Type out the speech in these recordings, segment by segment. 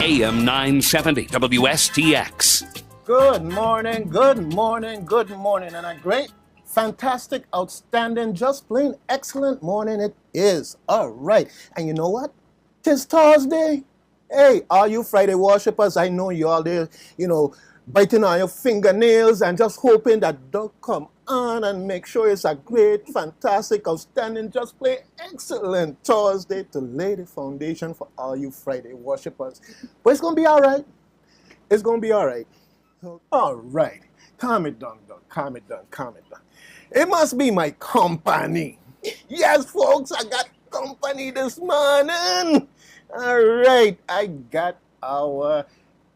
AM 970 WSTX. Good morning, good morning, good morning, and a great, fantastic, outstanding, just plain excellent morning it is. All right, and you know what? 'Tis Thursday. Hey, all you Friday worshipers, I know you all there, biting on your fingernails and just hoping that they'll come on and make sure it's a great, fantastic, outstanding, just plain excellent Thursday to lay the foundation for all you Friday worshipers. But it's going to be all right. It's going to be all right. All right. Calm it down, Doug. Calm it down. It must be my company. Yes, folks, I got company this morning. All right. I got our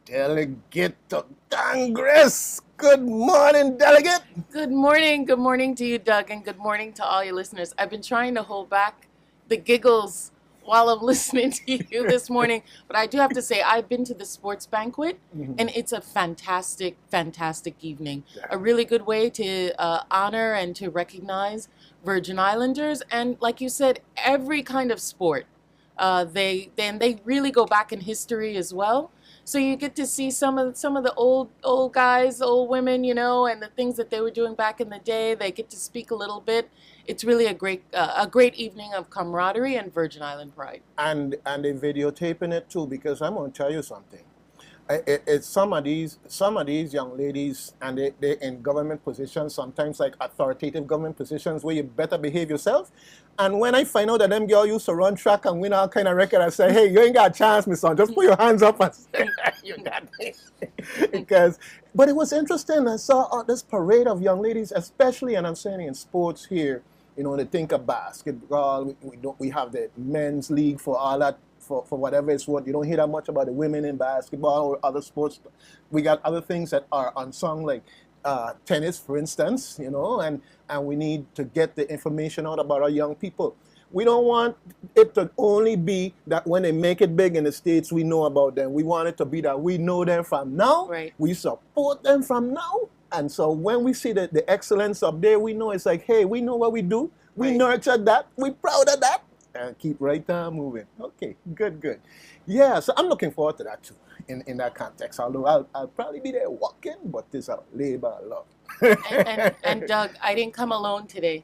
delegate to Congress. Good morning, delegate. Good morning. Good morning to you, Doug, and good morning to all your listeners. I've been trying to hold back the giggles while I'm listening to you this morning, but I do have to say I've been to the sports banquet, and it's a fantastic, fantastic evening. A really good way to honor and to recognize Virgin Islanders, and like you said, every kind of sport. They really go back in history as well. So you get to see some of the old guys, old women, and the things that they were doing back in the day. They get to speak a little bit. It's really a great evening of camaraderie and Virgin Island pride. And they're videotaping it too, because I'm going to tell you something. It's some of these young ladies, and they're in government positions, sometimes like authoritative government positions, where you better behave yourself. And when I find out that them girls used to run track and win all kind of record, I say, hey, you ain't got a chance, my son. Just put your hands up and say, you got me. But it was interesting. I saw this parade of young ladies, especially, and I'm saying in sports here, they think of basketball. We have the men's league for all that. For whatever it's worth. You don't hear that much about the women in basketball or other sports. We got other things that are unsung, like tennis, for instance, and we need to get the information out about our young people. We don't want it to only be that when they make it big in the States, we know about them. We want it to be that we know them from now. Right. We support them from now. And so when we see the excellence up there, we know it's like, hey, we know what we do. We nurture that. We're proud of that. And keep right down moving. Okay, good. Yeah, so I'm looking forward to that too, in that context. Although I'll probably be there walking, but this is labor love. and Doug, I didn't come alone today.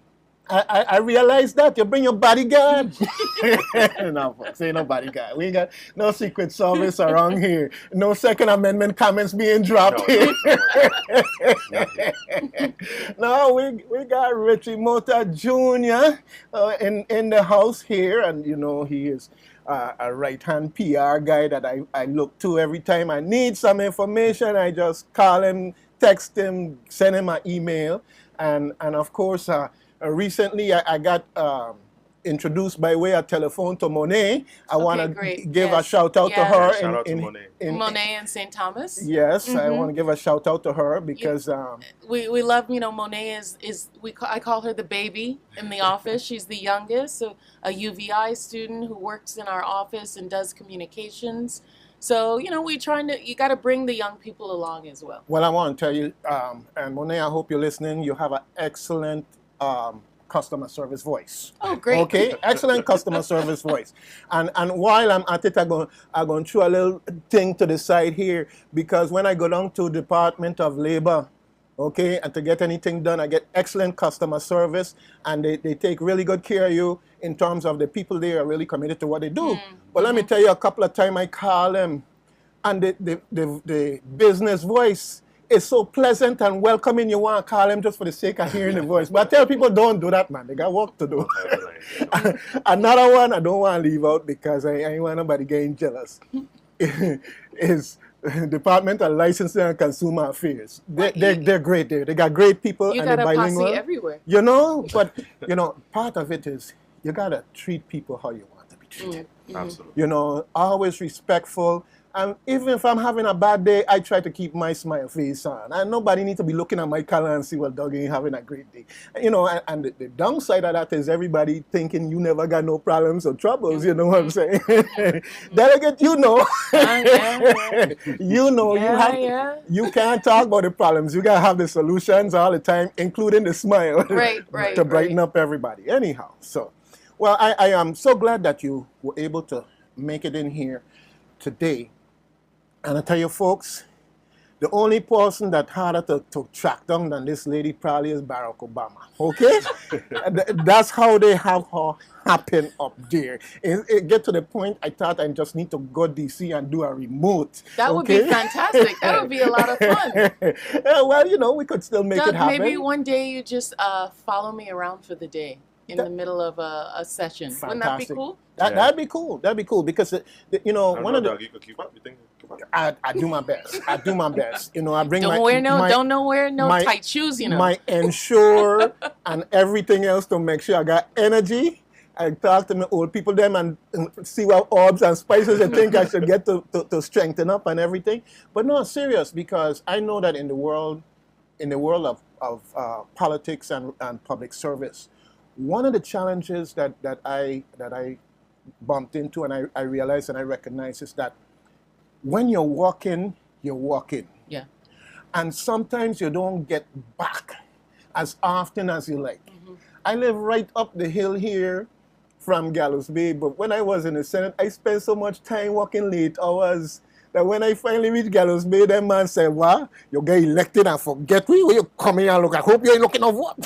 I realized that. You bring your bodyguard. No, folks, ain't no bodyguard. We ain't got no Secret Service around here. No Second Amendment comments being dropped here. No, we got Richie Mota Jr. In the house here, and he is a right-hand PR guy that I look to every time I need some information. I just call him, text him, send him an email, and of course. Recently, I got introduced by way of telephone to Monet. I want to give a shout out to her. Shout out to Monet. Monet in St. Thomas. Yes, I want to give a shout out to her because we love Monet I call her the baby in the office. She's the youngest, so a UVI student who works in our office and does communications. So, you got to bring the young people along as well. Well, I want to tell you, and Monet, I hope you're listening. You have an excellent customer service voice. Oh, great. Okay, excellent customer service voice. And while I'm at it, I'm going to throw a little thing to the side here, because when I go down to Department of Labor, okay, and to get anything done, I get excellent customer service, and they take really good care of you in terms of the people there are really committed to what they do. But let me tell you, a couple of times I call them, and the business voice is so pleasant and welcoming, you want to call them just for the sake of hearing the voice. But I tell people, don't do that, man. They got work to do. Another one I don't want to leave out because I ain't want nobody getting jealous is Department of Licensing and Consumer Affairs. They're great there. They got great people and they're bilingual. You got a posse everywhere. But part of it is you got to treat people how you want to be treated. Absolutely. Always respectful. And even if I'm having a bad day, I try to keep my smile face on. And nobody needs to be looking at my color and see, well, Doug ain't having a great day. And the downside of that is everybody thinking you never got no problems or troubles, you know what I'm saying? Delegate, you can't talk about the problems. You got to have the solutions all the time, including the smile to brighten up everybody. Anyhow, so, well, I am so glad that you were able to make it in here today. And I tell you, folks, the only person that harder to track down than this lady probably is Barack Obama. Okay? That's how they have her happen up there. It get to the point I thought I just need to go DC and do a remote. That would be fantastic. That would be a lot of fun. Well, you know, we could still make Doug, it happen. maybe one day you just follow me around for the day in the middle of a session. Fantastic. Wouldn't that be cool? That'd be cool. That'd be cool because you know, one of the Doug, you could keep up. You think? I do my best. I do my best. You know, I bring Don't wear no tight shoes. You know, my ensure and everything else to make sure I got energy. I talk to my old people them and see what herbs and spices they think I should get to strengthen up and everything. But no, serious, because I know that in the world of politics and public service, one of the challenges that I bumped into and I realized and I recognize is that when you're walking, you're walking. Yeah. And sometimes you don't get back as often as you like. Mm-hmm. I live right up the hill here from Gallows Bay, but when I was in the Senate, I spent so much time walking late hours that when I finally reached Gallows Bay, that man said, "What? You get elected and forget me? Will you come here and look? I hope you ain't looking of what?"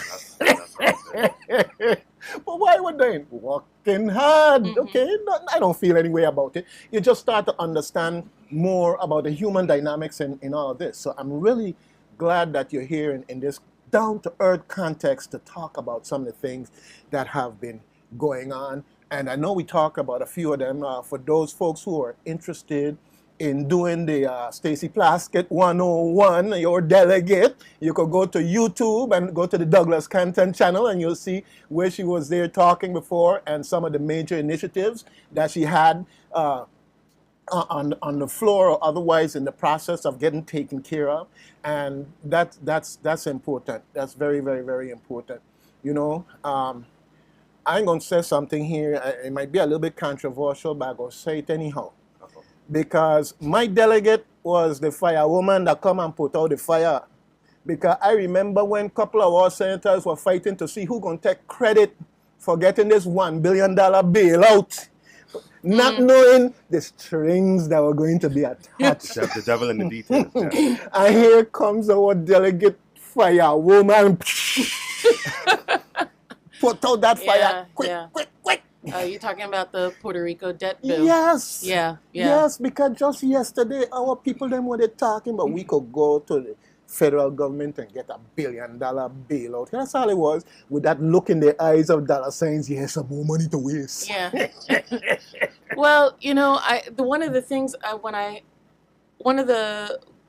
But why were they working hard? Mm-hmm. Okay, I don't feel any way about it. You just start to understand more about the human dynamics in all of this. So I'm really glad that you're here in this down-to-earth context to talk about some of the things that have been going on. And I know we talk about a few of them. For those folks who are interested in doing the Stacey Plaskett 101, your delegate, you could go to YouTube and go to the Douglas Canton channel and you'll see where she was there talking before and some of the major initiatives that she had on the floor or otherwise in the process of getting taken care of. And that's important. That's very, very, very important. You know, I'm going to say something here. It might be a little bit controversial, but I'm going to say it anyhow. Because my delegate was the firewoman that come and put out the fire. Because I remember when a couple of our senators were fighting to see who going to take credit for getting this $1 billion bailout, not knowing the strings that were going to be attached. The devil in the details. Yeah. And here comes our delegate firewoman. Put out that fire quick. You're talking about the Puerto Rico debt bill? Yes. Yeah. Yes, because just yesterday, our people them were talking, but we could go to the federal government and get $1 billion bailout. That's all it was, with that look in the eyes of dollar signs. Yes, some more money to waste. Yeah. Well, you know, one of the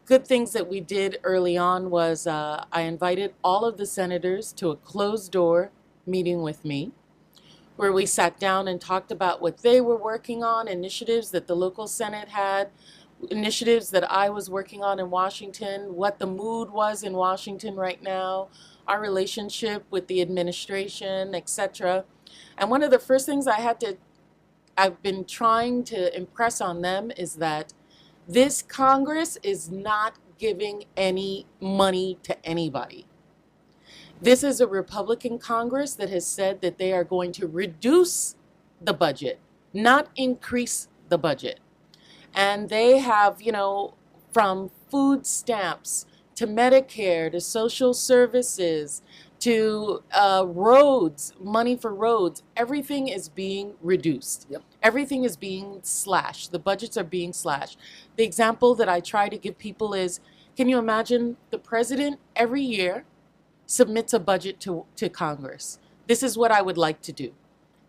good things that we did early on was I invited all of the senators to a closed door meeting with me, where we sat down and talked about what they were working on, initiatives that the local Senate had, initiatives that I was working on in Washington, what the mood was in Washington right now, our relationship with the administration, etc. And one of the first things I've been trying to impress on them is that this Congress is not giving any money to anybody. This is a Republican Congress that has said that they are going to reduce the budget, not increase the budget. And they have, you know, from food stamps to Medicare to social services to roads, money for roads, everything is being reduced. Yep. Everything is being slashed. The budgets are being slashed. The example that I try to give people is, can you imagine the president every year submits a budget to Congress? This is what I would like to do.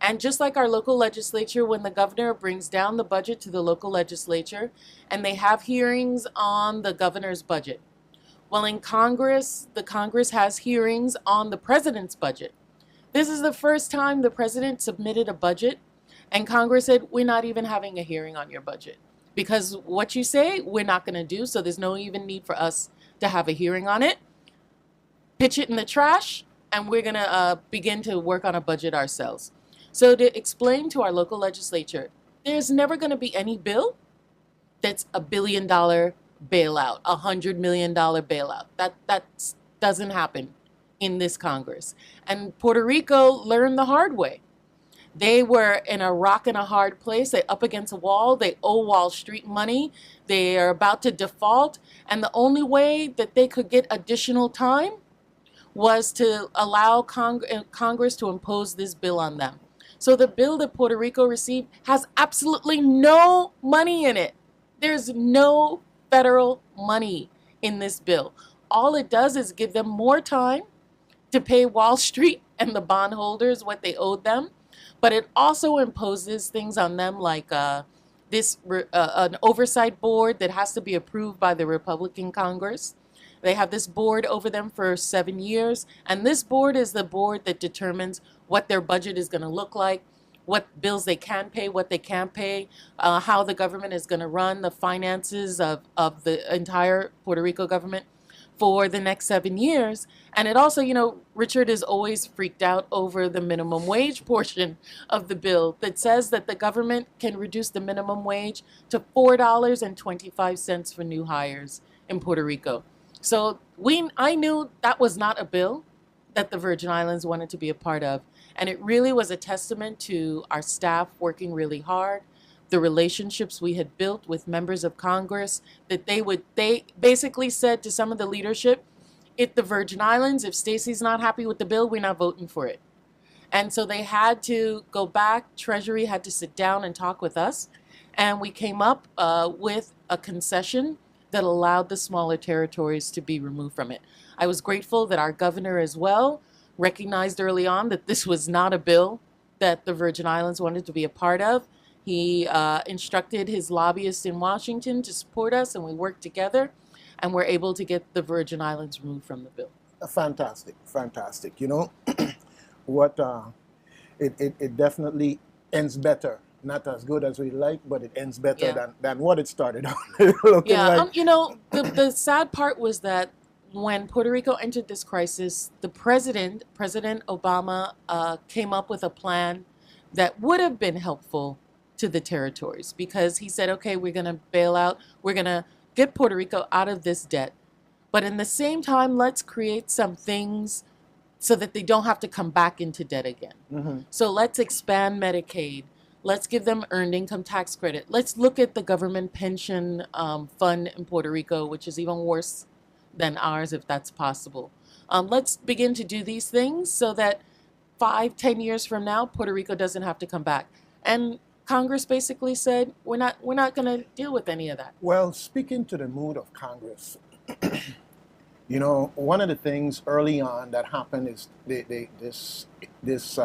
And just like our local legislature, when the governor brings down the budget to the local legislature and they have hearings on the governor's budget. Well, in Congress, the Congress has hearings on the president's budget. This is the first time the president submitted a budget and Congress said, we're not even having a hearing on your budget because what you say, we're not going to do. So there's no even need for us to have a hearing on it. Pitch it in the trash, and we're going to begin to work on a budget ourselves. So to explain to our local legislature, there's never going to be any bill that's $1 billion bailout, $100 million bailout. That doesn't happen in this Congress. And Puerto Rico learned the hard way They were in a rock and a hard place. They're up against a wall. They owe Wall Street money. They are about to default. And the only way that they could get additional time was to allow Congress to impose this bill on them. So the bill that Puerto Rico received has absolutely no money in it. There's no federal money in this bill. All it does is give them more time to pay Wall Street and the bondholders what they owed them. But it also imposes things on them like an oversight board that has to be approved by the Republican Congress. They have this board over them for 7 years, and this board is the board that determines what their budget is going to look like, what bills they can pay, what they can't pay, how the government is going to run the finances of the entire Puerto Rico government for the next 7 years. And it also, Richard is always freaked out over the minimum wage portion of the bill that says that the government can reduce the minimum wage to $4.25 for new hires in Puerto Rico. So I knew that was not a bill that the Virgin Islands wanted to be a part of. And it really was a testament to our staff working really hard, the relationships we had built with members of Congress, that they basically said to some of the leadership, if the Virgin Islands, if Stacey's not happy with the bill, we're not voting for it. And so they had to go back. Treasury had to sit down and talk with us. And we came up with a concession that allowed the smaller territories to be removed from it. I was grateful that our governor as well recognized early on that this was not a bill that the Virgin Islands wanted to be a part of. He instructed his lobbyists in Washington to support us, and we worked together, and we're able to get the Virgin Islands removed from the bill. Fantastic. What it definitely ends better. Not as good as we like, but it ends better than what it started out looking like. The sad part was that when Puerto Rico entered this crisis, the President Obama, came up with a plan that would have been helpful to the territories, because he said, okay, we're going to bail out, we're going to get Puerto Rico out of this debt. But in the same time, let's create some things so that they don't have to come back into debt again. Mm-hmm. So let's expand Medicaid. Let's give them earned income tax credit. Let's look at the government pension fund in Puerto Rico, which is even worse than ours, if that's possible. Let's begin to do these things so that 5-10 years from now, Puerto Rico doesn't have to come back. And Congress basically said, we're not going to deal with any of that. Well, speaking to the mood of Congress, one of the things early on that happened is this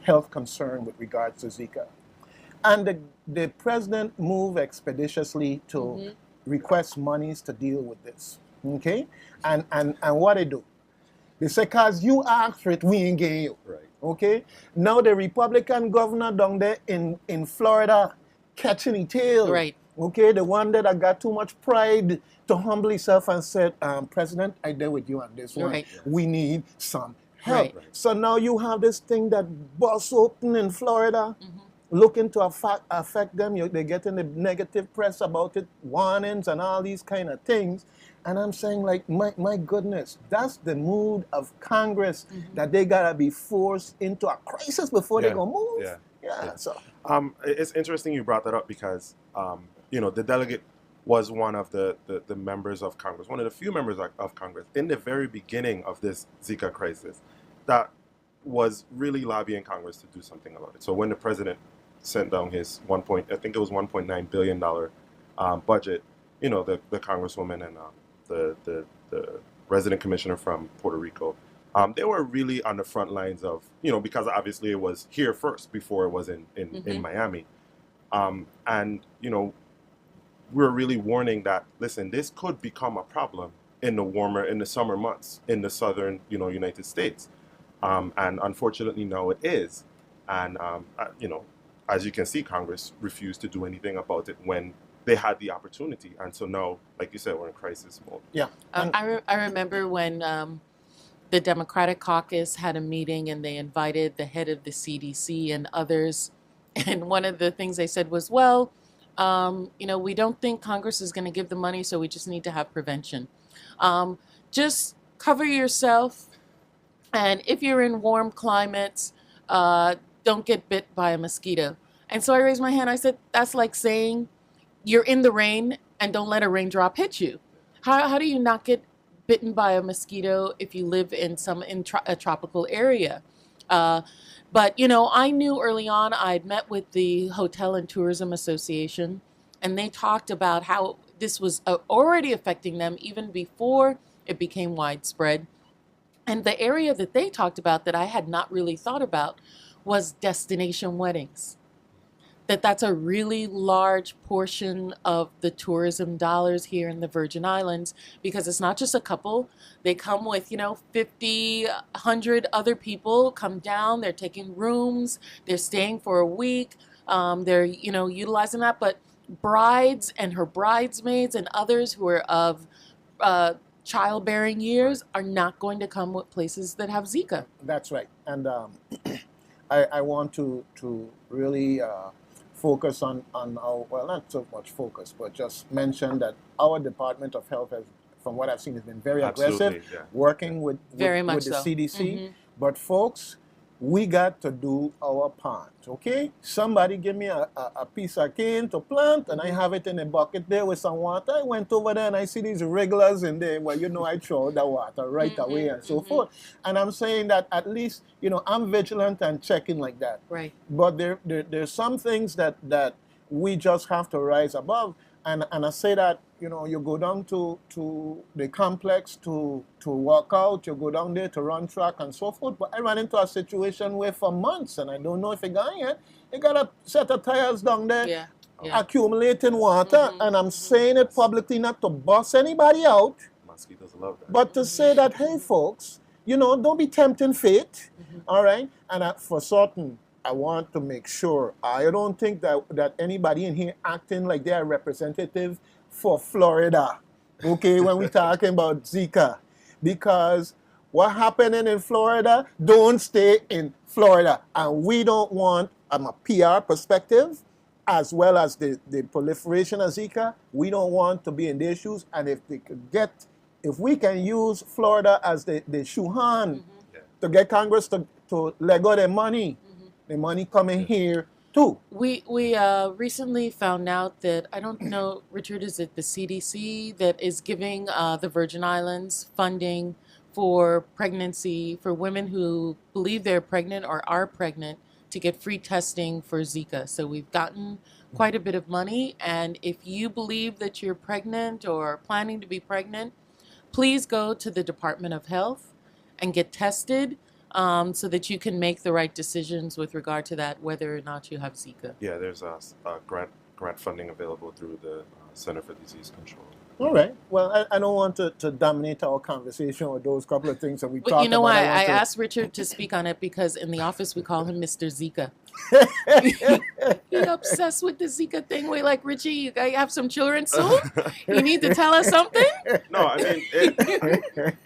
health concern with regards to Zika. And the president moved expeditiously to request monies to deal with this. Okay? And what they do? They say, cause you asked for it, we ain't getting you. Right. Okay? Now the Republican governor down there in Florida catching his tail. Right. Okay, the one that got too much pride to humble himself and said, President, I deal with you on this one. Right. We need some help. Right. So now you have this thing that bust open in Florida, looking to affect them. They're getting the negative press about it, warnings and all these kind of things. And I'm saying, like, my goodness, that's the mood of Congress, that they got to be forced into a crisis before they go move. Yeah. So it's interesting you brought that up because, the delegate was one of the members of Congress, one of the few members of Congress in the very beginning of this Zika crisis that was really lobbying Congress to do something about it. So when the president sent down his $1.9 billion budget, the congresswoman and the resident commissioner from Puerto Rico, they were really on the front lines of, because obviously it was here first before it was in Miami. We were really warning that, listen, this could become a problem in the summer months in the southern, United States. And unfortunately now it is. And, as you can see, Congress refused to do anything about it when they had the opportunity. And so now, like you said, we're in crisis mode. Yeah. I remember when the Democratic caucus had a meeting and they invited the head of the CDC and others. And one of the things they said was, well, we don't think Congress is going to give the money, so we just need to have prevention. Just cover yourself. And if you're in warm climates, don't get bit by a mosquito. And so I raised my hand. I said, that's like saying you're in the rain and don't let a raindrop hit you. How do you not get bitten by a mosquito if you live in a tropical area? But, you know, I knew early on, I'd met with the Hotel and Tourism Association, and they talked about how this was already affecting them even before it became widespread. And the area that they talked about that I had not really thought about was destination weddings. That's a really large portion of the tourism dollars here in the Virgin Islands, because it's not just a couple. They come with, 50, 100 other people come down. They're taking rooms. They're staying for a week. They're, utilizing that. But brides and her bridesmaids and others who are of childbearing years are not going to come with places that have Zika. That's right. And I want to really focus on our, well, not so much focus, but just mention that our Department of Health has, from what I've seen, has been very aggressive, working with the CDC. But folks, we got to do our part, okay? Somebody give me a piece of cane to plant, and I have it in a bucket there with some water. I went over there and I see these regulars in there. Well, I throw the water right away and so forth. And I'm saying that at least, I'm vigilant and checking like that. Right. But there's some things that we just have to rise above. And I say that, you go down to the complex to work out, you go down there to run track and so forth. But I ran into a situation where for months, and I don't know if it got yet, they got a set of tires down there accumulating water. And I'm saying it publicly not to bust anybody out. Mosquitoes love that. But to say that, hey, folks, don't be tempting fate, all right? And for certain, I want to make sure, I don't think that anybody in here acting like they're a representative for Florida, okay, when we're talking about Zika. Because what happening in Florida, don't stay in Florida. And we don't want, from a PR perspective, as well as the proliferation of Zika, we don't want to be in their shoes. And if we can use Florida as the shoehorn to get Congress to let go their money, the money coming here too. We recently found out that, I don't know, Richard, is it the CDC that is giving the Virgin Islands funding for pregnancy, for women who believe they're pregnant or are pregnant, to get free testing for Zika. So we've gotten quite a bit of money, and if you believe that you're pregnant or planning to be pregnant, please go to the Department of Health and get tested, so that you can make the right decisions with regard to that, whether or not you have Zika. Yeah, there's a grant funding available through the Center for Disease Control. All right. Well, I don't want to dominate our conversation with those couple of things that we talked about. You know why I asked Richard to speak on it? Because in the office we call him Mr. Zika. He's obsessed with the Zika thing. We're like, Richie, you have some children soon? You need to tell us something? No, I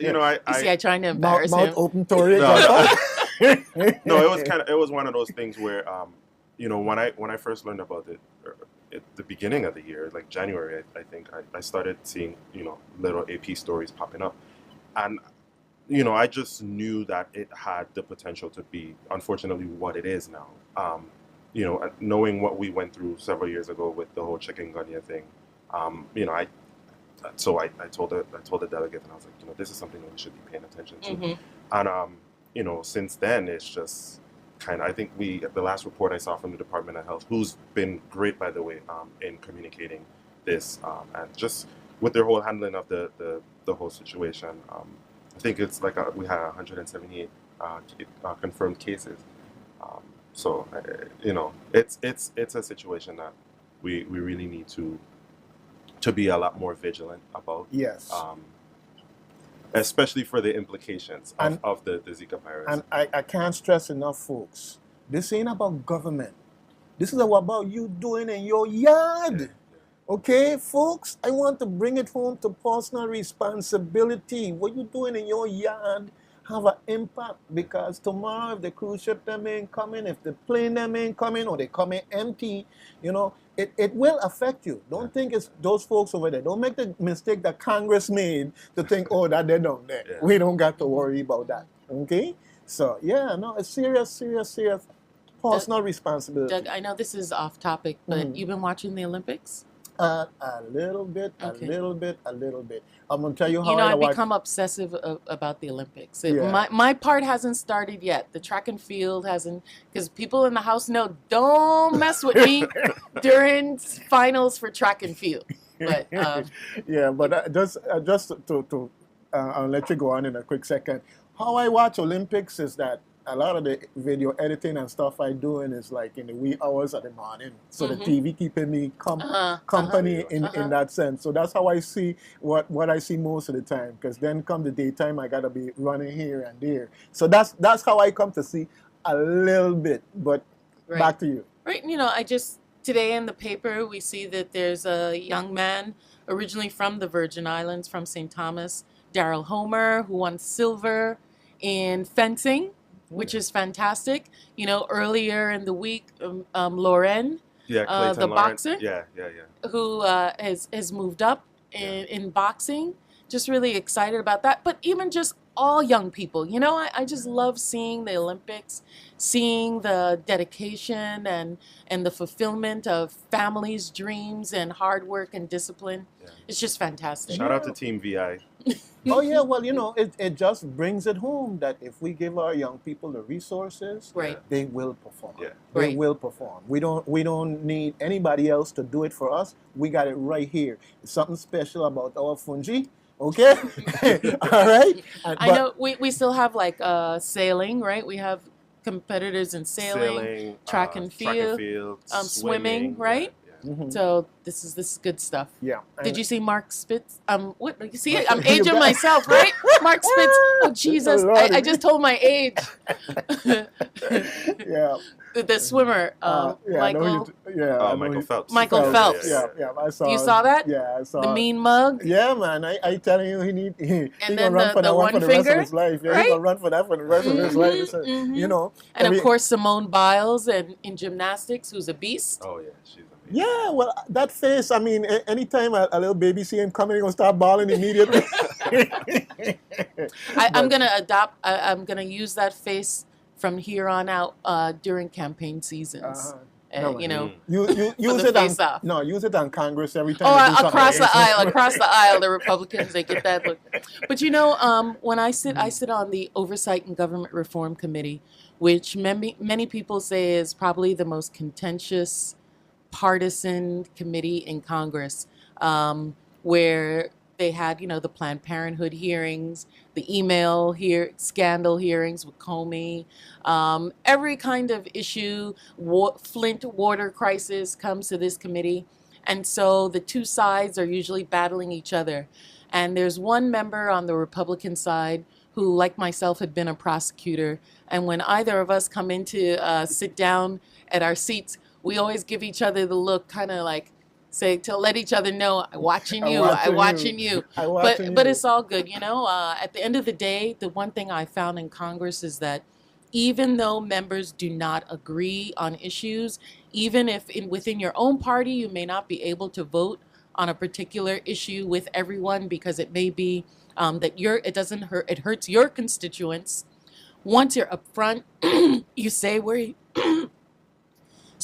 mean, I trying to embarrass him. Mouth open Tory. No, it was one of those things where, when I first learned about it, at the beginning of the year, like January, I think I started seeing, little AP stories popping up. And, I just knew that it had the potential to be, unfortunately, what it is now. Knowing what we went through several years ago with the whole chikungunya thing, I told the delegate, and I was like, this is something that we should be paying attention to. And, since then, it's just kind of, I think the last report I saw from the Department of Health, who's been great, by the way, in communicating this, and just with their whole handling of the whole situation, I think it's like we had 178 confirmed cases. So it's a situation that we really need to be a lot more vigilant about. Yes. Especially for the implications of the Zika virus. And I can't stress enough, folks, this ain't about government. This is about you doing in your yard. Yeah. Okay, folks? I want to bring it home to personal responsibility. What you doing in your yard have an impact, because tomorrow if the cruise ship them ain't coming, if the plane them ain't coming, or they coming empty, it will affect you. Don't think it's those folks over there. Don't make the mistake that Congress made to think, oh, that they're down there. Yeah. We don't got to worry about that. Okay? So, it's serious. personal responsibility. Doug, I know this is off topic, but Mm. you've been watching the Olympics? A little bit, Okay. a little bit, a little bit. I'm gonna tell you how You know, I I've watch. become obsessive about the Olympics. Yeah. My part hasn't started yet. The track and field hasn't, because people in the house know, don't mess with me during finals for track and field. But Yeah, but just to I'll let you go on in a quick second. How I watch Olympics is that a lot of the video editing and stuff I doing is like in the wee hours of the morning. So the TV keeping me company in that sense. So that's how I see what I see most of the time. Because then come the daytime, I gotta be running here and there. So that's how I come to see a little bit. But back to you. Right, you know, today in the paper, we see that there's a young man originally from the Virgin Islands, from St. Thomas, Daryl Homer, who won silver in fencing, which is fantastic. You know, earlier in the week, Lauren, Clayton the Lawrence. boxer, who has moved up in boxing. Just really excited about that. But even just all young people, you know, I just love seeing the Olympics, seeing the dedication and the fulfillment of families' dreams and hard work and discipline. Yeah. It's just fantastic. Shout out to Team VI. Oh yeah, well, you know, it just brings it home that if we give our young people the resources, they will perform. Yeah. They will perform. We don't need anybody else to do it for us. We got it right here. It's something special about our fungi. Okay, all right. I know we still have like sailing, right? We have competitors in sailing, track and field, swimming, right? Mm-hmm. So this is good stuff. Yeah. Did you see Mark Spitz? What you see? I'm aging myself, right? Mark Spitz. Oh Jesus! I just told my age. Yeah. The swimmer, Michael. Michael Phelps. Michael Phelps. Yeah, I saw. You saw that? Yeah, I saw. The mean mug. Yeah, man. I telling you, he gonna run for that one for the finger, rest of his life. Yeah, right? he gonna run for that for the rest of his life. You know. And of course, Simone Biles, and in gymnastics, who's a beast. Oh yeah, she's. Yeah, well, that face, I mean, anytime a little baby see him coming, he's going to start bawling immediately. I'm going to I'm going to use that face from here on out during campaign seasons. You know, you use it on use it on Congress every time. Oh, across the aisle, the Republicans, they get that look. But you know, when I sit on the Oversight and Government Reform Committee, which many people say is probably the most contentious partisan committee in Congress, where they had, you know, the Planned Parenthood hearings, the email scandal hearings with Comey, every kind of issue, Flint water crisis comes to this committee. And so the two sides are usually battling each other. And there's one member on the Republican side who, like myself, had been a prosecutor. And when either of us come in to sit down at our seats, we always give each other the look, kind of like say, to let each other know, I'm watching you. But it's all good, you know. At the end of the day, the one thing I found in Congress is that even though members do not agree on issues, even if within your own party you may not be able to vote on a particular issue with everyone because it may be that it doesn't hurt, it hurts your constituents. Once you're up front, you say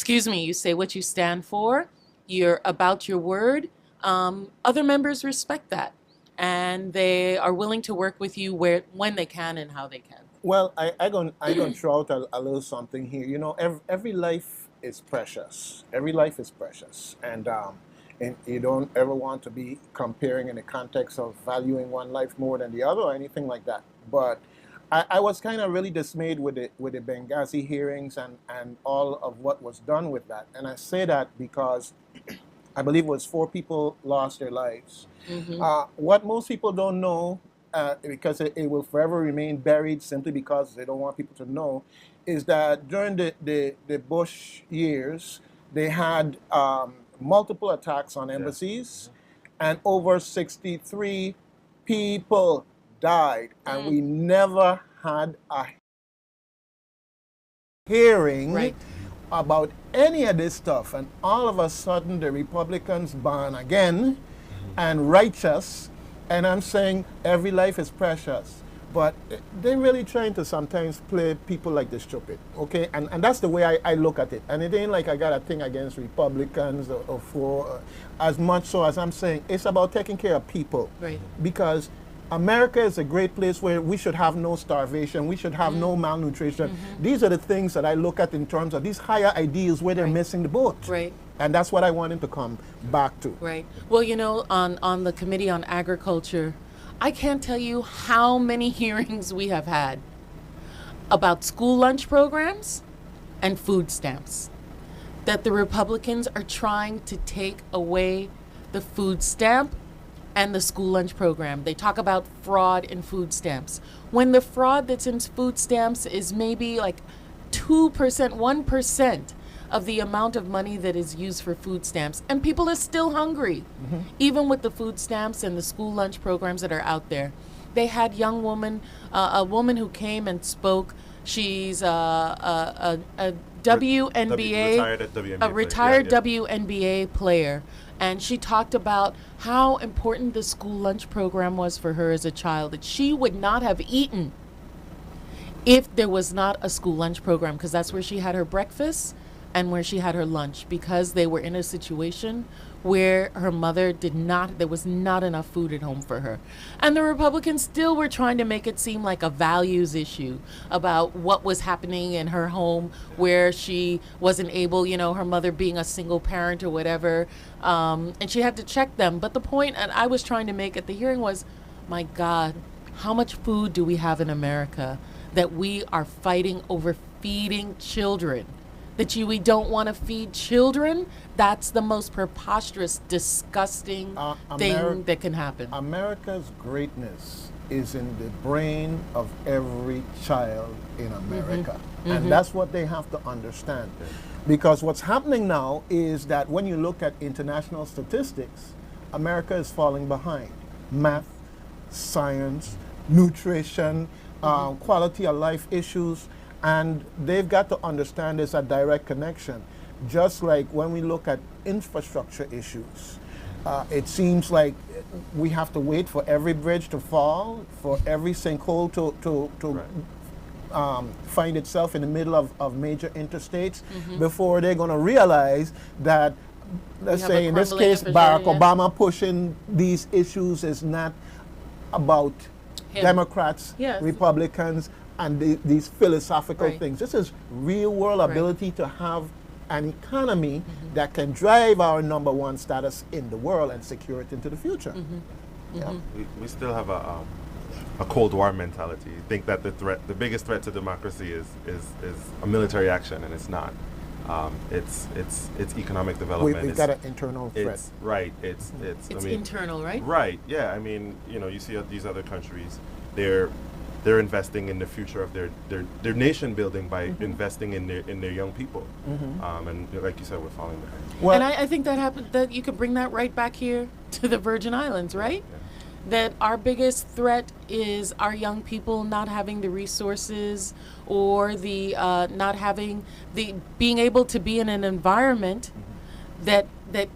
you say what you stand for, you're about your word. Other members respect that, and they are willing to work with you when they can and how they can. Well, I'm gonna throw out a little something here. You know, every life is precious. Every life is precious, and you don't ever want to be comparing in the context of valuing one life more than the other or anything like that. But I was kind of really dismayed with the Benghazi hearings and all of what was done with that. And I say that because I believe it was 4 people lost their lives. Mm-hmm. What most people don't know, because it will forever remain buried simply because they don't want people to know, is that during the Bush years, they had multiple attacks on embassies, and over 63 people died, and we never had a hearing about any of this stuff. And all of a sudden, the Republicans born again and righteous, and I'm saying every life is precious. But they're really trying to sometimes play people like the stupid, okay? And that's the way I look at it. And it ain't like I got a thing against Republicans or for, as much so as I'm saying, it's about taking care of people. Right. Because America is a great place where we should have no starvation, we should have no malnutrition. These are the things that I look at in terms of these higher ideals where they're missing the boat. Right. And that's what I want him to come back to. Right. Well, you know, on the Committee on Agriculture, I can't tell you how many hearings we have had about school lunch programs and food stamps. That the Republicans are trying to take away the food stamp and the school lunch program. They talk about fraud in food stamps. When the fraud that's in food stamps is maybe like 2%, 1% of the amount of money that is used for food stamps, and people are still hungry, even with the food stamps and the school lunch programs that are out there. They had a woman who came and spoke. She's a WNBA, a retired WNBA player, and she talked about how important the school lunch program was for her as a child, that she would not have eaten if there was not a school lunch program, because that's where she had her breakfast and where she had her lunch, because they were in a situation where her mother there was not enough food at home for her. And the Republicans still were trying to make it seem like a values issue about what was happening in her home, where she wasn't able, you know, her mother being a single parent or whatever, and she had to check them. But the point and I was trying to make at the hearing was, my God, how much food do we have in America that we are fighting over feeding children? That we don't want to feed children? That's the most preposterous, disgusting thing that can happen. America's greatness is in the brain of every child in America. And that's what they have to understand. Because what's happening now is that when you look at international statistics, America is falling behind. Math, science, nutrition, quality of life issues. And they've got to understand there's a direct connection. Just like when we look at infrastructure issues, it seems like we have to wait for every bridge to fall, for every sinkhole to find itself in the middle of major interstates before they're going to realize that, let's say in this case, Barack Obama pushing these issues is not about Democrats, Republicans, and these philosophical things. This is real world ability to have an economy that can drive our #1 status in the world and secure it into the future. We still have a Cold War mentality. Think that the biggest threat to democracy is a military action, and it's not. It's economic development. We've got an internal threat. It's internal, right? Right. Yeah. I mean, you know, you see these other countries, they're investing in the future of their nation building by investing in their young people, and like you said, we're falling behind. Well, and I think that happened. That you could bring that right back here to the Virgin Islands, right? Yeah. That our biggest threat is our young people not having the resources or the being able to be in an environment that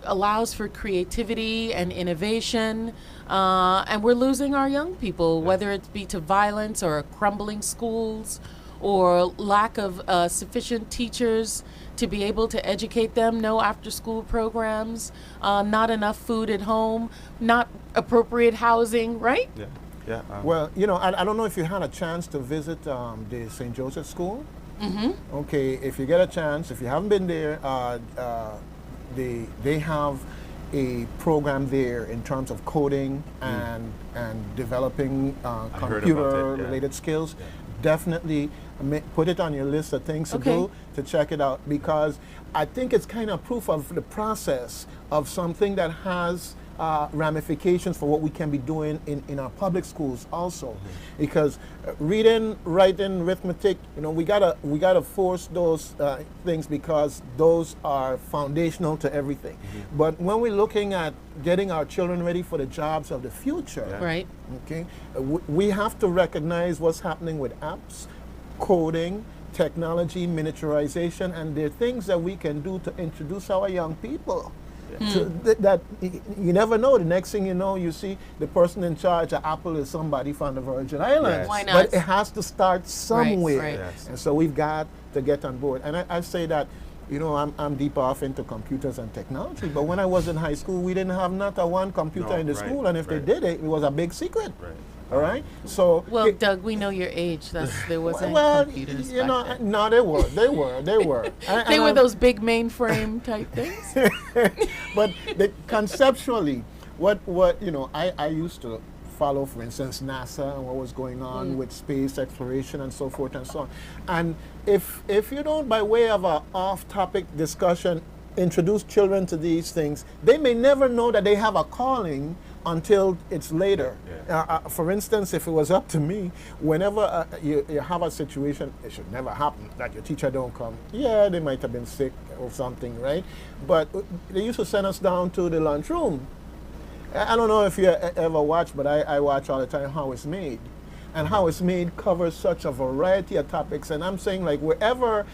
allows for creativity and innovation, and we're losing our young people, whether it be to violence or crumbling schools or lack of sufficient teachers to be able to educate them, no after-school programs, not enough food at home, not appropriate housing, right? Yeah. Well, you know, I don't know if you had a chance to visit the St. Joseph School. Okay, if you get a chance, if you haven't been there, they have a program there in terms of coding and developing computer-related skills. Definitely put it on your list of things to do, to check it out, because I think it's kind of proof of the process of something that has ramifications for what we can be doing in our public schools also. Because reading, writing, arithmetic, you know, we gotta force those things because those are foundational to everything. But when we're looking at getting our children ready for the jobs of the future, right? Okay, we have to recognize what's happening with apps, coding, technology, miniaturization, and there are things that we can do to introduce our young people So that you never know. The next thing you know, you see the person in charge of Apple is somebody from the Virgin Islands. Yes. Why not? But it has to start somewhere. right. Yes. And so we've got to get on board. And I say that, I'm deep off into computers and technology, but when I was in high school, we didn't have not a one computer No, in the right, school, and if they right. did it, it was a big secret. Right. All right? So Well, Doug, we know your age. There wasn't well, computers you back know, then. no, they were. They were those big mainframe type things. But conceptually, what I used to follow, for instance, NASA and what was going on with space exploration and so forth and so on. And if you don't, by way of an off-topic discussion, introduce children to these things, they may never know that they have a calling until it's later. Yeah. For instance, if it was up to me, whenever you have a situation, it should never happen that your teacher don't come. Yeah, they might have been sick or something, right? But they used to send us down to the lunchroom. I don't know if you ever watch, but I watch all the time How It's Made. And How It's Made covers such a variety of topics. And I'm saying, like, wherever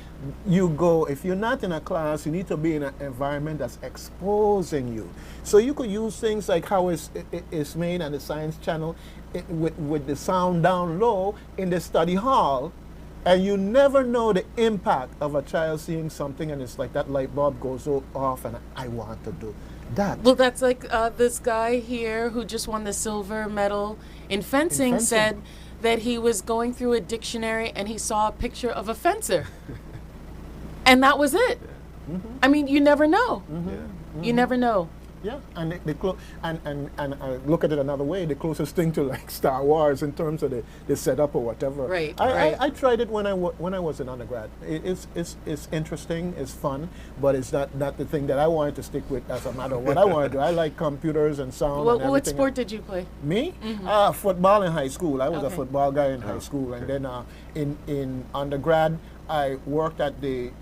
you go, if you're not in a class, you need to be in an environment that's exposing you. So you could use things like How It's Made and the Science Channel with the sound down low in the study hall. And you never know the impact of a child seeing something, and it's like that light bulb goes off, and I want to do that. Well, that's like this guy here who just won the silver medal in fencing said that he was going through a dictionary and he saw a picture of a fencer. And that was it. I mean, you never know. You never know. Yeah, and look at it another way. The closest thing to like Star Wars in terms of the setup or whatever. Right, I tried it when I was an undergrad. It's interesting. It's fun, but it's not the thing that I wanted to stick with as a matter of what I want to do. I like computers and sound. and everything. What sport did you play? Me? Football in high school. I was a Okay. football guy in high school, and then in undergrad, I worked at the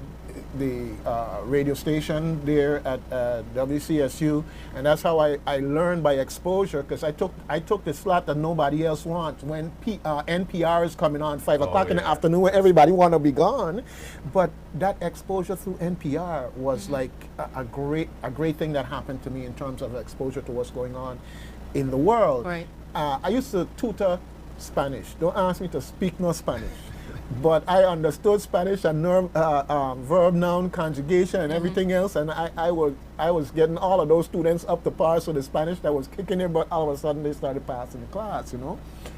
radio station there at WCSU, and that's how I learned by exposure, because I took the slot that nobody else wants when NPR is coming on 5 o'clock in the afternoon when everybody want to be gone. But that exposure through NPR was like a great thing that happened to me in terms of exposure to what's going on in the world. Right. I used to tutor Spanish. Don't ask me to speak no Spanish. But I understood Spanish and verb, noun, conjugation, and everything else, and I was getting all of those students up to par. So the Spanish that was kicking their butt, all of a sudden they started passing the class,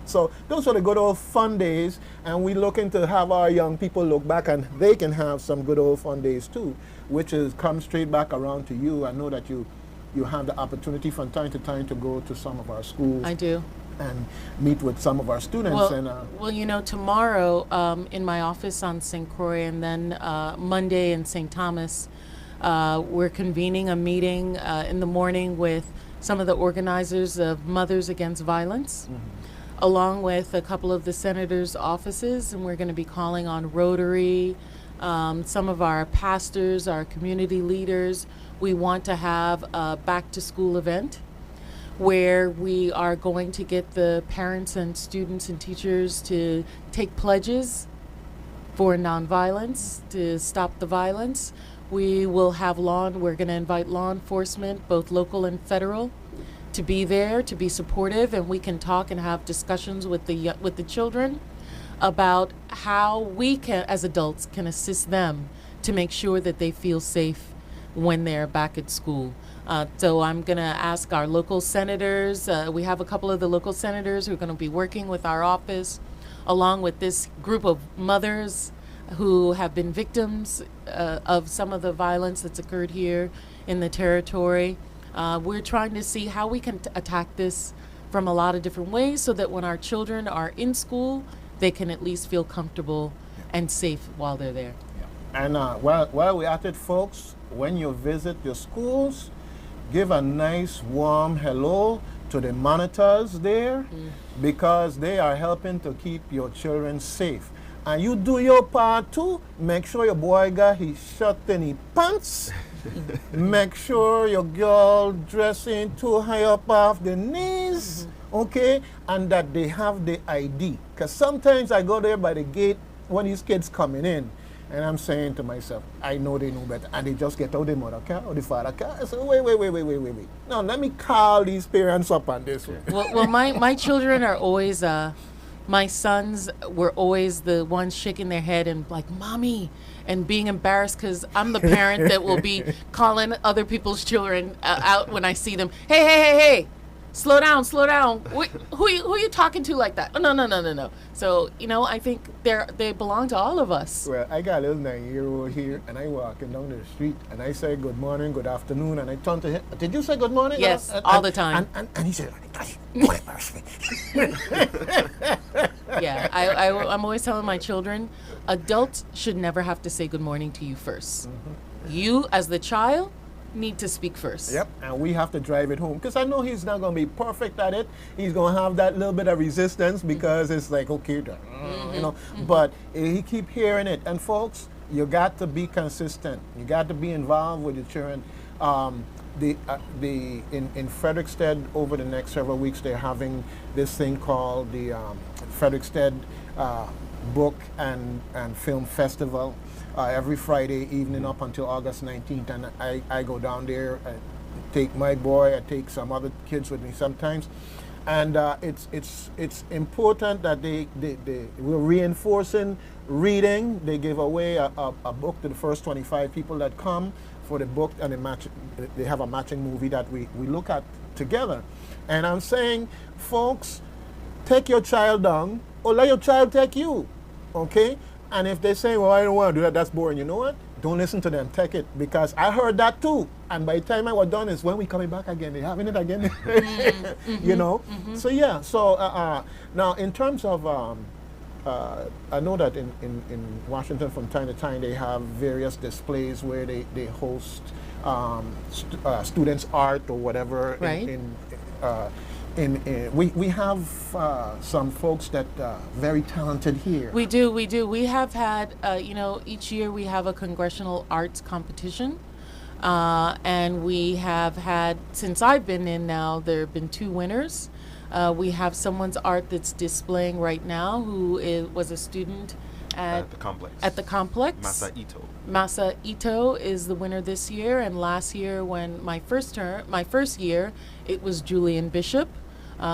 So those are the good old fun days, and we're looking to have our young people look back, and they can have some good old fun days too, which is come straight back around to you. I know that you have the opportunity from time to time to go to some of our schools. I do. And meet with some of our students. Well, tomorrow in my office on St. Croix, and then Monday in St. Thomas, we're convening a meeting in the morning with some of the organizers of Mothers Against Violence, along with a couple of the senators' offices, and we're going to be calling on Rotary, some of our pastors, our community leaders. We want to have a back-to-school event where we are going to get the parents and students and teachers to take pledges for nonviolence, to stop the violence. We will have we're going to invite law enforcement, both local and federal, to be there, to be supportive, and we can talk and have discussions with the children about how we can, as adults, can assist them to make sure that they feel safe when they're back at school. So I'm going to ask our local senators. We have a couple of the local senators who are going to be working with our office, along with this group of mothers who have been victims of some of the violence that's occurred here in the territory. We're trying to see how we can attack this from a lot of different ways so that when our children are in school, they can at least feel comfortable and safe while they're there. And while we're at it, folks, when you visit your schools, give a nice warm hello to the monitors there, because they are helping to keep your children safe. And you do your part too. Make sure your boy got his shirt and his pants. Make sure your girl dressing too high up off the knees, okay? And that they have the ID. Because sometimes I go there by the gate when these kids coming in, And I'm saying to myself, I know they know better. And they just get out the mother car or the father car. I say, wait. No, let me call these parents up on this one. Well, my children are always, my sons were always the ones shaking their head and like, Mommy, and being embarrassed because I'm the parent that will be calling other people's children out when I see them. Hey. Slow down. Who are you talking to like that? Oh, no. So, I think they belong to all of us. Well, I got a little 9-year-old here, and I walking down the street, and I say good morning, good afternoon, and I turn to him. Did you say good morning? Yes, all the time. And he said, don't embarrass me. Yeah, I'm always telling my children, adults should never have to say good morning to you first. Mm-hmm. You, as the child, need to speak first. Yep, and we have to drive it home because I know he's not going to be perfect at it. He's going to have that little bit of resistance because it's like, okay, but he keep hearing it. And folks, you got to be consistent. You got to be involved with your children. In Frederiksted over the next several weeks, they're having this thing called the Frederiksted Book and Film Festival. Every Friday evening up until August 19th, and I go down there, I take my boy, I take some other kids with me sometimes, and it's important that we're reinforcing reading. They give away a book to the first 25 people that come for the book, and they have a matching movie that we look at together. And I'm saying, folks, take your child down, or let your child take you, okay? And if they say, well, I don't want to do that, that's boring, you know what? Don't listen to them, take it, because I heard that too. And by the time I was done, is when we coming back again, they having it again, you know? Mm-hmm. So yeah, now in terms of, I know that in Washington from time to time, they have various displays where they host students' art or whatever. Right. We have some folks that are very talented here. We do. We have had, each year we have a congressional arts competition. And we have had, since I've been in now, there have been 2 winners. We have someone's art that's displaying right now who was a student at the complex. Masa Ito is the winner this year, and last year when my first year, it was Julian Bishop,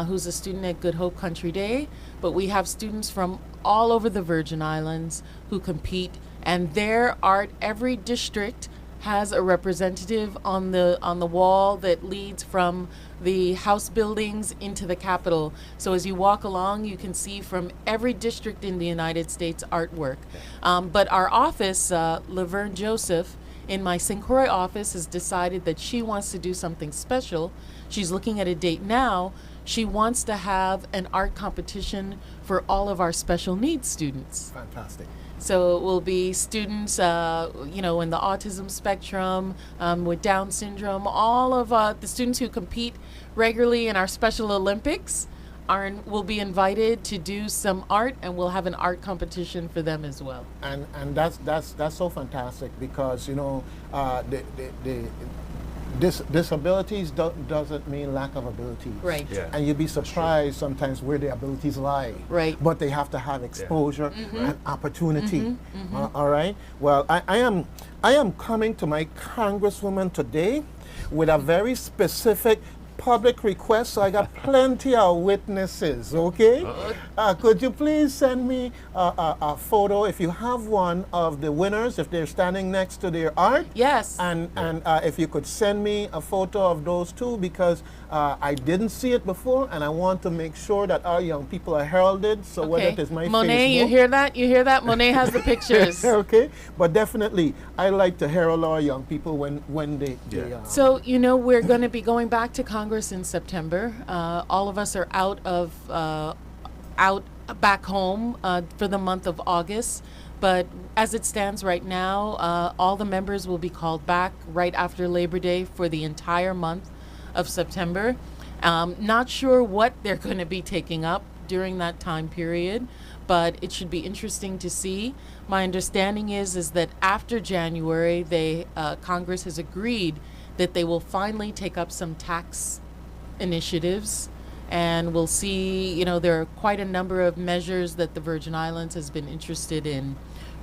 who's a student at Good Hope Country Day. But we have students from all over the Virgin Islands who compete, and their art, every district has a representative on the wall that leads from the house buildings into the Capitol. So as you walk along, you can see from every district in the United States artwork. But our office, Laverne Joseph, in my St. Croix office, has decided that she wants to do something special. She's looking at a date now. She wants to have an art competition for all of our special needs students. Fantastic. So it will be students, in the autism spectrum, with Down syndrome. All of the students who compete regularly in our Special Olympics will be invited to do some art, and we'll have an art competition for them as well. And that's so fantastic because disabilities disabilities doesn't mean lack of abilities. Right. Yeah. And you'd be surprised sometimes where the abilities lie. Right. But they have to have exposure and opportunity. Mm-hmm. All right. Well, I am coming to my Congresswoman today with a very specific public request, so I got plenty of witnesses, okay? Could you please send me a photo, if you have one, of the winners, if they're standing next to their art? Yes. And if you could send me a photo of those 2, because I didn't see it before, and I want to make sure that our young people are heralded, so whether it is my Monet, Facebook. you hear that? You hear that? Monet has the pictures. Okay, but definitely, I like to herald our young people when they So, we're going to be going back to Congress in September. All of us are out back home for the month of August. But as it stands right now, all the members will be called back right after Labor Day for the entire month of September. Not sure what they're going to be taking up during that time period, but it should be interesting to see. My understanding is that after January, Congress has agreed that they will finally take up some tax initiatives, and we'll see, there are quite a number of measures that the Virgin Islands has been interested in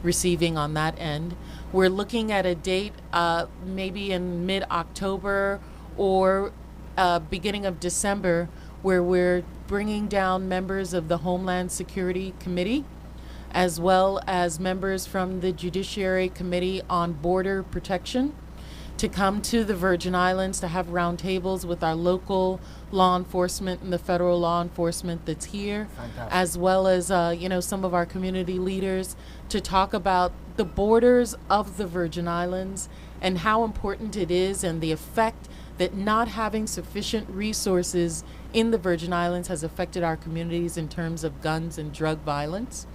receiving on that end. We're looking at a date maybe in mid-October or beginning of December, where we're bringing down members of the Homeland Security Committee, as well as members from the Judiciary Committee on Border Protection, to come to the Virgin Islands to have roundtables with our local law enforcement and the federal law enforcement that's here, Fantastic. as well as some of our community leaders, to talk about the borders of the Virgin Islands and how important it is, and the effect that not having sufficient resources in the Virgin Islands has affected our communities in terms of guns and drug violence,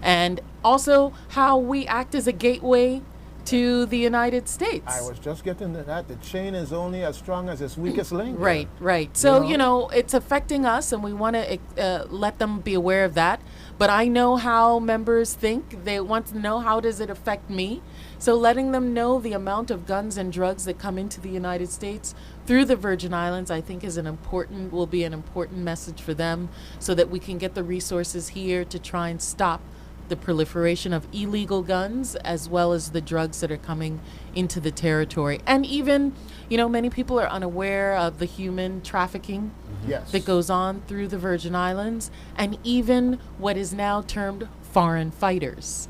and also how we act as a gateway to the United States. I was just getting to that. The chain is only as strong as its weakest link. Right. So, it's affecting us, and we want to let them be aware of that. But I know how members think. They want to know, how does it affect me? So letting them know the amount of guns and drugs that come into the United States through the Virgin Islands, I think will be an important message for them, so that we can get the resources here to try and stop the proliferation of illegal guns, as well as the drugs that are coming into the territory. And even, many people are unaware of the human trafficking Yes. that goes on through the Virgin Islands, and even what is now termed foreign fighters,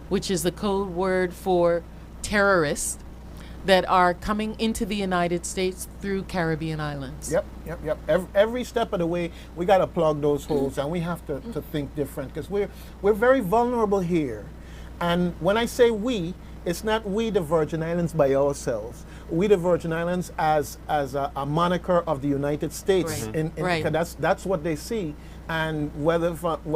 which is the code word for terrorists that are coming into the United States through Caribbean islands. Yep. Every step of the way, we got to plug those holes, and we have to think different, because we're very vulnerable here. And when I say we, it's not we, the Virgin Islands, by ourselves. We, the Virgin Islands, as a moniker of the United States. Right. Right. 'Cause that's what they see. And whether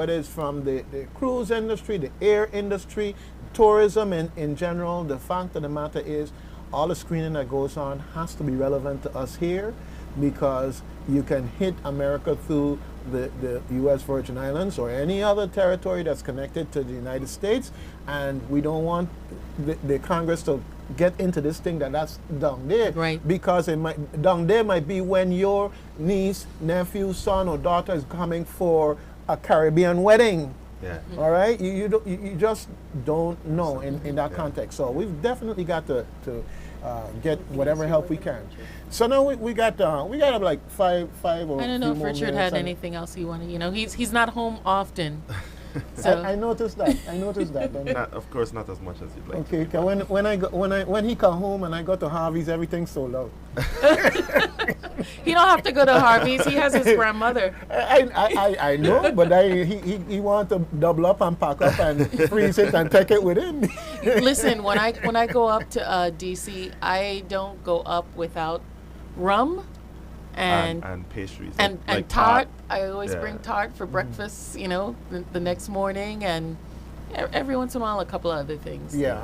it's from the cruise industry, the air industry, tourism in general, the fact of the matter is, all the screening that goes on has to be relevant to us here, because you can hit America through the U.S. Virgin Islands or any other territory that's connected to the United States, and we don't want the Congress to get into this thing that's down there, Right. because down there might be when your niece, nephew, son, or daughter is coming for a Caribbean wedding. Yeah. All right, you just don't know in that context. So we've definitely got to get whatever help we can. So now we got like five or. I don't know few if more Richard minutes, had and anything else he wanted. He's not home often. So I noticed that. Don't you? Of course, not as much as you'd like. Okay, 'cause when he come home and I go to Harvey's, everything's sold out. he don't have to go to Harvey's. He has his grandmother. I know, but he want to double up and pack up and freeze it and take it with him. Listen, when I go up to DC, I don't go up without rum and pastries and like tart. I always Yeah. bring tart for breakfast, the next morning, and every once in a while a couple of other things. Yeah,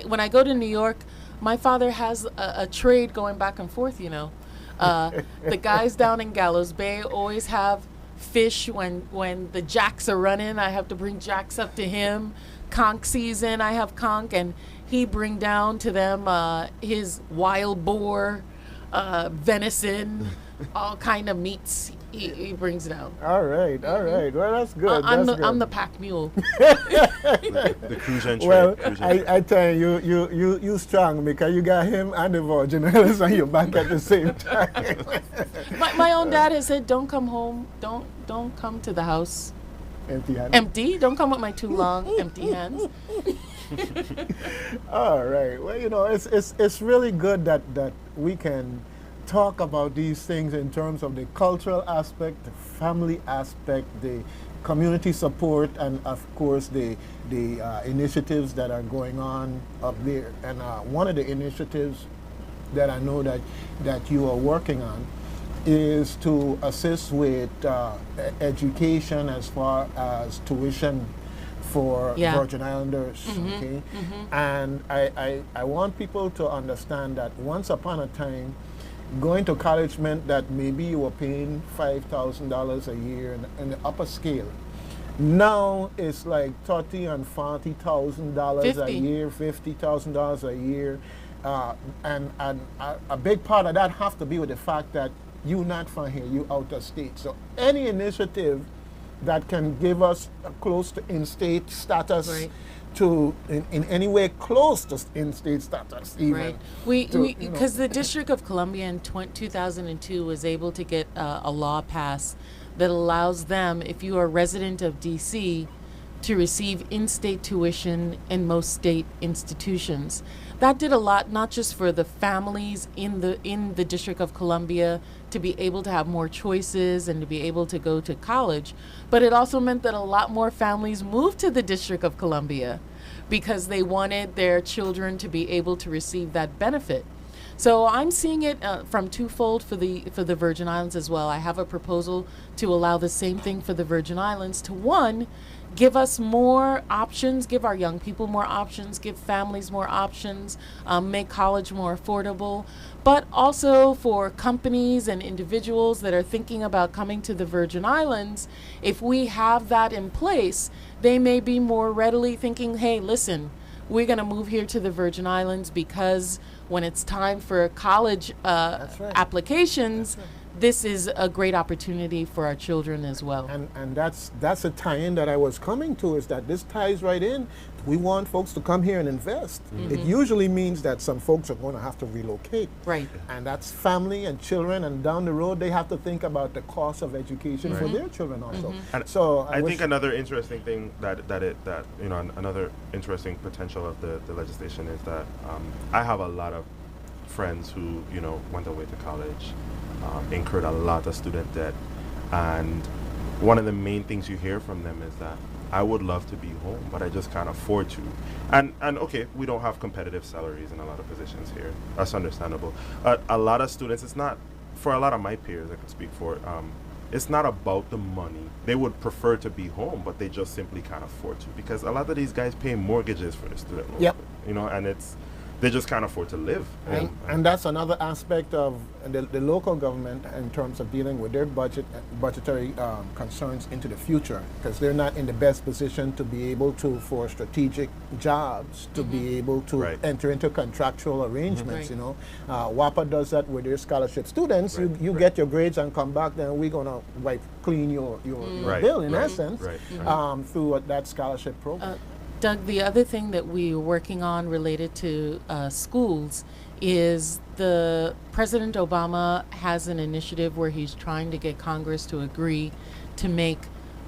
When I go to New York, my father has a trade going back and forth. The guys down in Gallows Bay always have fish when the jacks are running. I have to bring jacks up to him. Conch season, I have conch, and he bring down to them his wild boar, venison, all kind of meats. He brings down. All right. Well, that's good. I'm the pack mule. the cruise and trade. Well, cruise and trade. I tell you strong, because you got him and the Virgin Islands on your back at the same time. my own dad has said, "Don't come home. Don't come to the house Empty handed. empty. Don't come with my too long empty hands." All right. Well, it's really good that we can talk about these things in terms of the cultural aspect, the family aspect, the community support, and of course the initiatives that are going on up there. And one of the initiatives that I know that you are working on is to assist with education as far as tuition for Yeah. Virgin Islanders. Okay, and I want people to understand that once upon a time, going to college meant that maybe you were paying $5,000 a year in the upper scale. Now it's like $30,000 and $40,000 a 50. year, $50,000 a year, and a big part of that have to be with the fact that you're not from here, you out of state. So any initiative that can give us a close to in-state status, Right. to in any way close to in-state status even. Right. to, you know. Because the District of Columbia in 2002 was able to get a law passed that allows them, if you are a resident of DC, to receive in-state tuition in most state institutions. That did a lot, not just for the families in the District of Columbia to be able to have more choices and to be able to go to college, but it also meant that a lot more families moved to the District of Columbia because they wanted their children to be able to receive that benefit. So I'm seeing it from twofold for the Virgin Islands as well. I have a proposal to allow the same thing for the Virgin Islands to, one, give us more options, give our young people more options, give families more options, make college more affordable, but also for companies and individuals that are thinking about coming to the Virgin Islands. If we have that in place, they may be more readily thinking, hey, listen, we're going to move here to the Virgin Islands because when it's time for college That's right. applications, That's right. this is a great opportunity for our children as well. And that's a tie-in that I was coming to, is that this ties right in. We want folks to come here and invest. It usually means that some folks are going to have to relocate. Right. And that's family and children, and down the road they have to think about the cost of education for their children also. And So I think another interesting thing that you know, another interesting potential of the legislation is that I have a lot of friends who, you know, went away to college, incurred a lot of student debt, and one of the main things you hear from them is that I would love to be home, but I just can't afford to. And okay, we don't have competitive salaries in a lot of positions here. That's understandable. A lot of students, it's not, for a lot of my peers, I can speak for, it's not about the money. They would prefer to be home, but they just simply can't afford to, because a lot of these guys pay mortgages for the student loan. Yep. You know, and they just can't afford to live. And that's another aspect of the local government in terms of dealing with their budgetary concerns into the future, because they're not in the best position to be able to, for strategic jobs, to be able to enter into contractual arrangements. You know, WAPA does that with their scholarship students. You get your grades and come back, then we're gonna wipe clean your bill in essence through that scholarship program. Doug, the other thing that we're working on related to schools is President Obama has an initiative where he's trying to get Congress to agree to make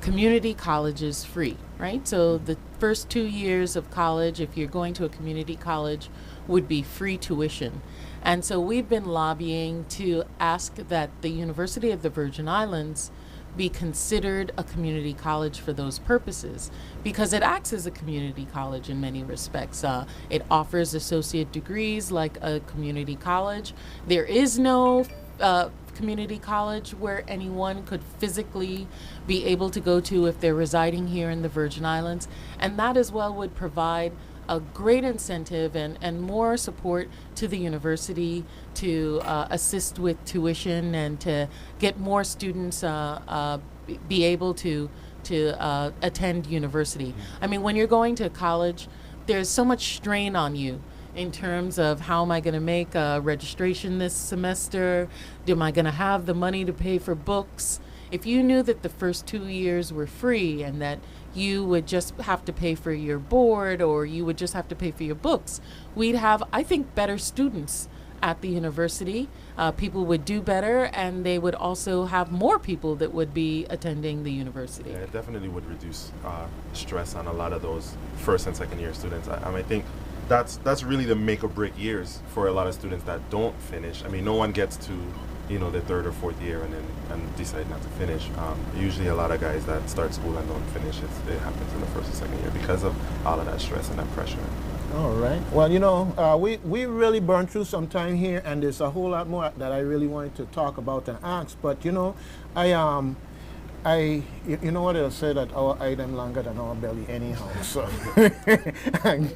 community colleges free, right? So the first 2 years of college, if you're going to a community college, would be free tuition. And so we've been lobbying to ask that the University of the Virgin Islands be considered a community college for those purposes, because it acts as a community college in many respects. It offers associate degrees like a community college. There is no community college where anyone could physically be able to go to if they're residing here in the Virgin Islands, and that as well would provide a great incentive and more support to the university to assist with tuition and to get more students be able to attend university. I mean, when you're going to college, there's so much strain on you in terms of how am I going to make a registration this semester? Am I going to have the money to pay for books? If you knew that the first 2 years were free and that you would just have to pay for your board or you would just have to pay for your books, we'd have, I think, better students at the university. People would do better, and they would also have more people that would be attending the university. Yeah, it definitely would reduce stress on a lot of those first and second year students. I think that's really the make or break years for a lot of students that don't finish. I mean, no one gets to, you know, the third or fourth year and decide not to finish. Usually a lot of guys that start school and don't finish, it happens in the first or second year because of all of that stress and that pressure. All right. Well, you know, we really burned through some time here, and there's a whole lot more that I really wanted to talk about and ask. But you know, you know what they'll say, that our item longer than our belly anyhow. So I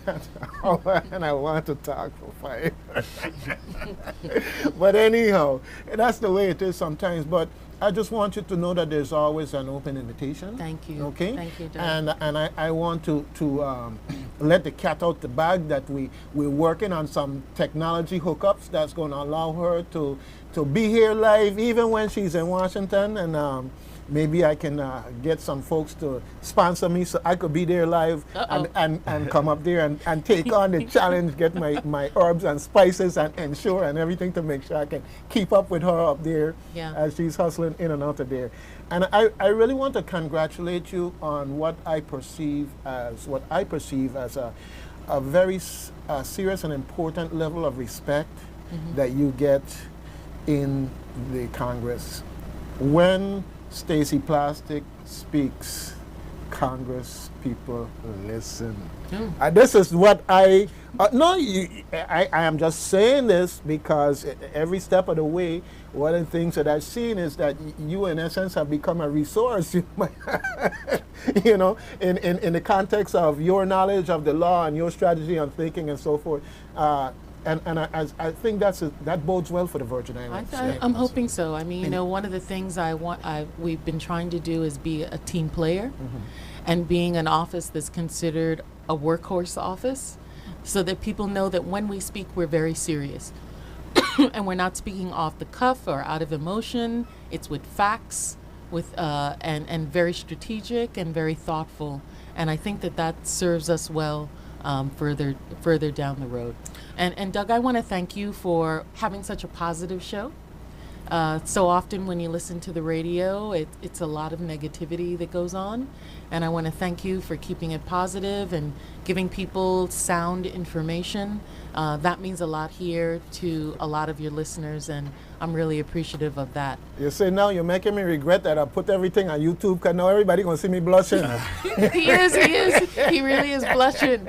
got an hour and I want to talk for 5. But anyhow, that's the way it is sometimes. But I just want you to know that there's always an open invitation. Thank you. Okay. Thank you, Doug. And I want to let the cat out the bag that we're working on some technology hookups that's going to allow her to be here live even when she's in Washington, and maybe I can get some folks to sponsor me so I could be there live and come up there and take on the challenge, get my herbs and spices and ensure and everything to make sure I can keep up with her up there as she's hustling in and out of there. And I really want to congratulate you on what I perceive as a very serious and important level of respect that you get in the Congress. When Stacey Plaskett speaks, Congress people listen. This is what I am just saying this because every step of the way, one of the things that I've seen is that you, in essence, have become a resource. You know, in the context of your knowledge of the law and your strategy on thinking and so forth. And I think that bodes well for the Virgin Islands. I'm hoping so. I mean, you know, one of the things we've been trying to do is be a team player, and being an office that's considered a workhorse office, so that people know that when we speak, we're very serious, and we're not speaking off the cuff or out of emotion. It's with facts, and very strategic and very thoughtful. And I think that serves us well further down the road. And Doug, I want to thank you for having such a positive show. So often when you listen to the radio, it's a lot of negativity that goes on. And I want to thank you for keeping it positive and giving people sound information. That means a lot here to a lot of your listeners, and I'm really appreciative of that. You say now you're making me regret that I put everything on YouTube, because now everybody going to see me blushing. He is. He really is blushing.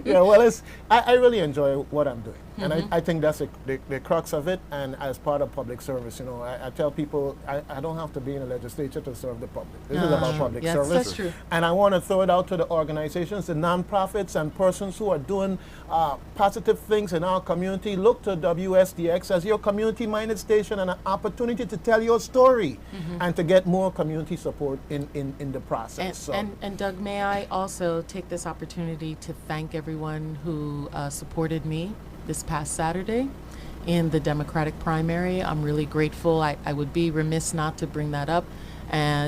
Yeah, well, I really enjoy what I'm doing. And I think that's the crux of it. And as part of public service, you know, I tell people I don't have to be in the legislature to serve the public. This is about public service. That's true. And I want to throw it out to the organizations, the nonprofits, and persons who are doing positive things in our community. Look to WSTX as your community-minded station and an opportunity to tell your story and to get more community support in the process. And Doug, may I also take this opportunity to thank everyone who supported me this past Saturday in the Democratic primary. I'm really grateful. I would be remiss not to bring that up.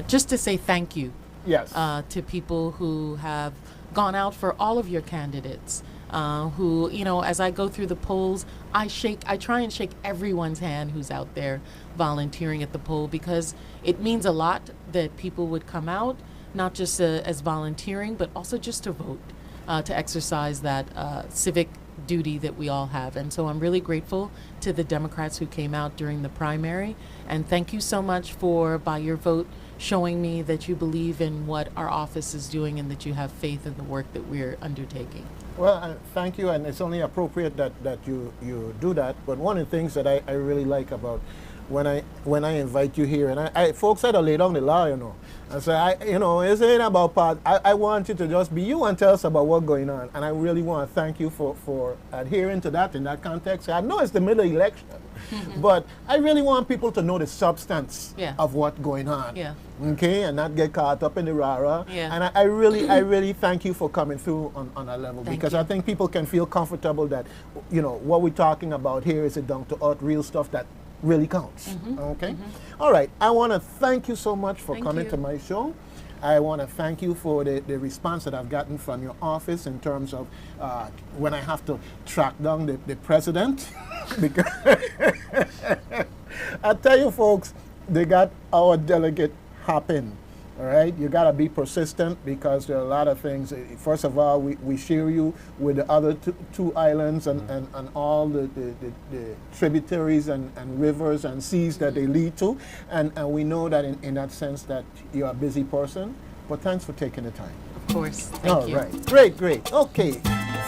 Just to say thank you to people who have gone out for all of your candidates. Who, you know, as I go through the polls, I try and shake everyone's hand who's out there volunteering at the poll, because it means a lot that people would come out, not just as volunteering, but also just to vote, to exercise that civic duty that we all have. And so I'm really grateful to the Democrats who came out during the primary. And thank you so much for, by your vote, showing me that you believe in what our office is doing and that you have faith in the work that we're undertaking. Well, thank you, and it's only appropriate that you do that. But one of the things that I really like about when I invite you here, and I folks had to lay down the law, you know. I say, it ain't about part. I want you to just be you and tell us about what's going on. And I really want to thank you for adhering to that in that context. I know it's the middle election, but I really want people to know the substance of what's going on. Yeah. Okay, and not get caught up in the rah-rah. Yeah. And I really thank you for coming through on that level, because I think people can feel comfortable that, you know, what we're talking about here is a down-to-earth real stuff that really counts. Okay? All right. I want to thank you so much for coming to my show. I want to thank you for the response that I've gotten from your office in terms of when I have to track down the president. Because I tell you, folks, they got our delegate hopping. All right, you got to be persistent, because there are a lot of things. First of all, we share you with the other two islands and all the tributaries and rivers and seas that they lead to. And we know that in that sense that you're a busy person, but thanks for taking the time. Of course, thank you. All right, great. Okay,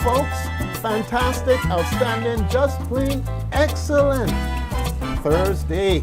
folks, fantastic, outstanding, just plain excellent Thursday.